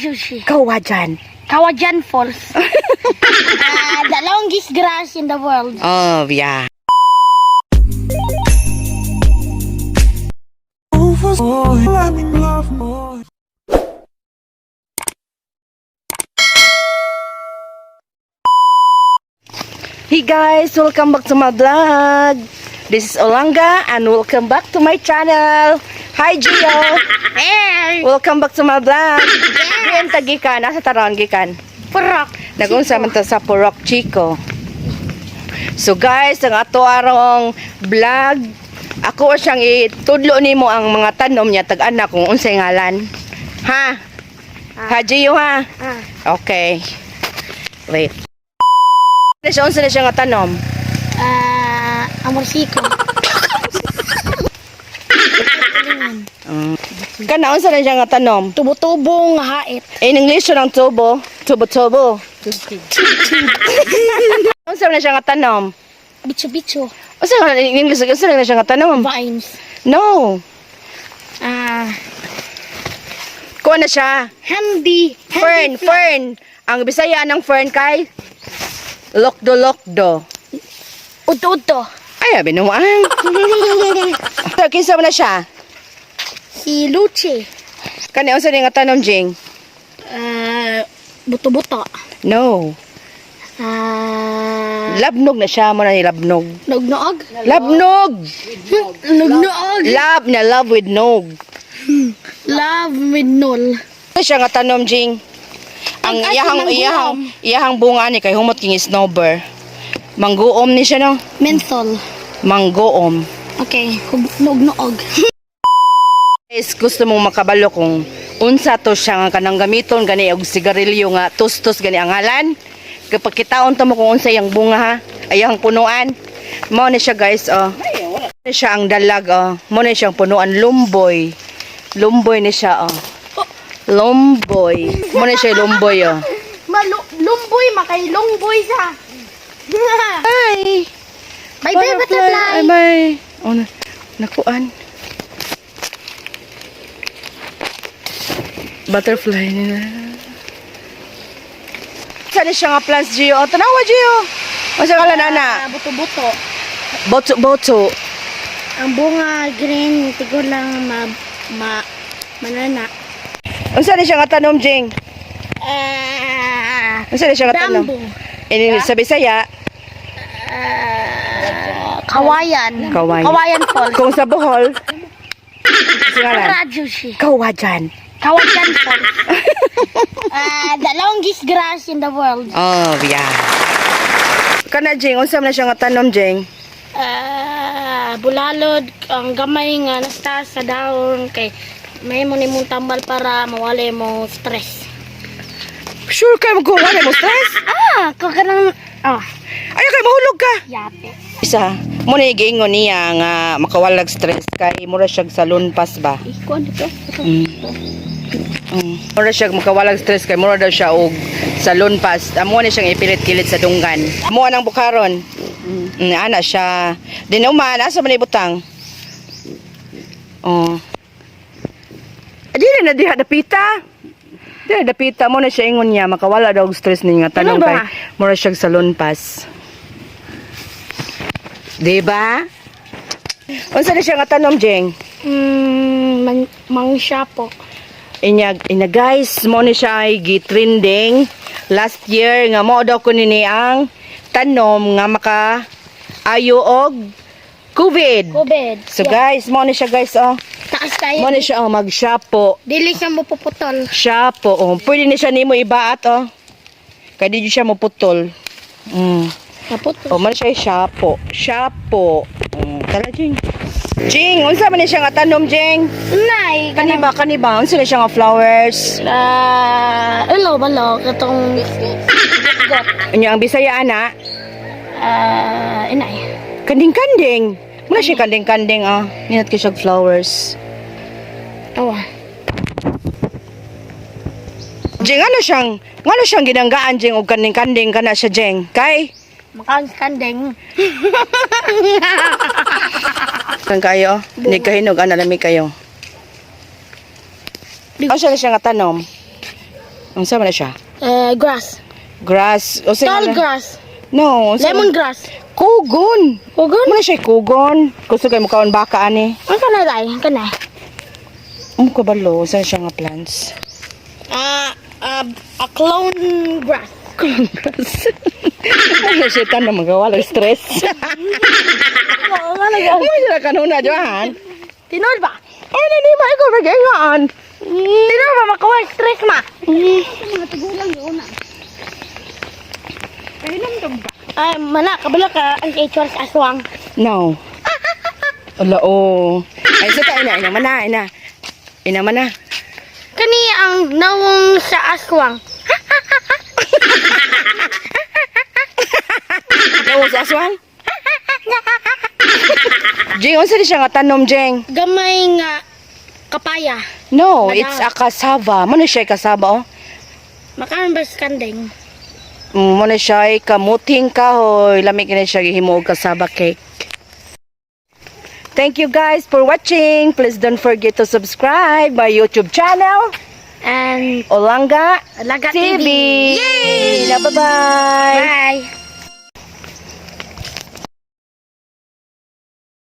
radyo siya. Kawajan. Kawajan Falls. The longest grass in the world. Oh, yeah. Hey guys, welcome back to my vlog. This is Olanga and welcome back to my channel. Hi Gio. Hey! Welcome back to my vlog. Diyan tagikan, nasa taron gikan. Purok. Nagunsa man ta sa Purok Chico. So guys, ang ato arong vlog, ako siyang itudlo nimo ang mga tanom niya tag-ana kung unsay ngalan. Ha? Ha Gio ha? Okay. Wait. Unsa na siya nga tanom? Amorsiko. Kana unsa na siya nga tanom? Tubo-tubo nga hait. In English ng tubo, tubo-tubo. Unsa na siya nga tanom? Bicho-bicho. Unsa nga in English unsa na siya nga tanom? Vines. No. Kuha na siya. Handy. Fern, fern. Ang Bisaya ng fern kay lokdo-lokdo. Uto-uto. Ay, binuang. Kinsa man na siya? Si Luce. Kani unsa ni nga tanom, Jing? Buto-buto. No. Labnog na siya mo na ni labnog. Nognoog? Labnog. Nognoog. Love with nog. Love with null. Ano siya nga tanom, Jing? Ang iyahang bunga ni kay humot king snowbird. Mangguom ni siya no? Menthol. Mangguom. Okay, nognoog. Guys, gusto mong makabalo kung unsa to siya nga kanang gamiton gani og sigarilyo nga tustos gani ang ngalan. Kapag kitaon to mo kung unsa yang bunga ha, ayang punuan. Mao ni siya guys oh. Ni siya ang dalag oh. Mao ni siyang punuan lumboy. Lumboy ni siya oh. Lumboy. Mao ni siya lumboy oh. Lumboy makay longboy sa. Hi. Bye bye butterfly. Bye bye. Oh, nakuan. Butterfly nila. Saan siya nga plants, Gio? O, tanawa, Gio. O, siya nga nana. Buto-buto. Boto. Ang bunga green, tigo lang manana. O, saan siya nga tanom, Jing? O, saan siya nga tanom? Bamboo. Sa Bisaya? Kawayan. Kawayan Falls. Kung sa Bohol? Singalan? Radyo siya. Kawajan. Kawajan Falls. The longest grass in the world. Oh, yeah. Kana, Jing, unsa man na siya nga tanom, Jing? Bulalod, ang gamay nga nasta sa dahon kay may mo nimong tambal para mawala mo stress. Sure ka magkuha mo stress? Kung ka nang Ayaw kay mahulog ka. yate. Isa, muna giingon niya nga makawalag stress kay mura siya sa lunpas ba? Ikuan dito. Mura siya makawalag stress kay mura daw siya og sa lunpas. Amo ni siyang ipilit-kilit sa dunggan. Amo nang bukaron. Ana siya. Dinuman asa man ibutang? Oh. Dili na diha dapita. Dili dapita mo na siya ingon niya makawala daw og stress ni nga tanong kay mura siya sa lunpas. Diba? Unsa na siya nga tanom, Jeng? Mang shapo. Inya guys, mo ni siya ay gitrending last year nga mo daw ko nini ang tanom nga maka ayo og COVID. So guys, mo ni siya guys oh. Taas kayo. Mo ni siya oh mag-shapo. Dili siya mo puputol. Shapo oh. Pwede ni siya nimo ibaat oh. Kay di siya mo putol. Naputol. Oh, man siya shapo. Shapo. Tala, Jing. Jing, unsa man ni siya nga tanom, Jing? Nay, Kaniba. Unsa ni siya nga flowers? Balo, katong Unya ang Bisaya ana? inay. Kanding-kanding. Muna siya kanding-kanding ah. Ninat ko siya flowers. Jing, ano siyang ginanggaan, Jing, og kanding-kanding kana siya, Jing? Kay? Makakanding. Kan kayo? Hindi kahinog, analami kayo. Ano siya nga tanom? Ang sama na siya? Grass. Grass. O Tall grass. No. Lemongrass. Kugon. Kugon? Ano siya kugon? Gusto kayo mukhaon baka ani. Ang kanay day? Kanay? Kabalo. Saan siya nga plants? A clone grass. Ano siya ka na magawala stress? Ano siya kanuna, Johan? Tinod ba? Ay, hindi ba ikaw magayaan? Tinod ba makawal stress ma? Ay, mana, kabala ka ang HR sa aswang. No. Ala, oh. Ay, saka, ina mana. Ina mana. Kani ang nawong sa aswang. Dawa sa aswang? Jeng, unsa di siya nga tanom, Jeng? Gamay nga kapaya. No, Wala. it's a cassava. Mano siya cassava, oh? Makaroon ba skanding? Mano siya kamuting kahoy. Lamig na siya gihimo og cassava cake. Thank you guys for watching. Please don't forget to subscribe my YouTube channel, And Olanga Laga TV. TV. Yay! Bye-bye. Bye.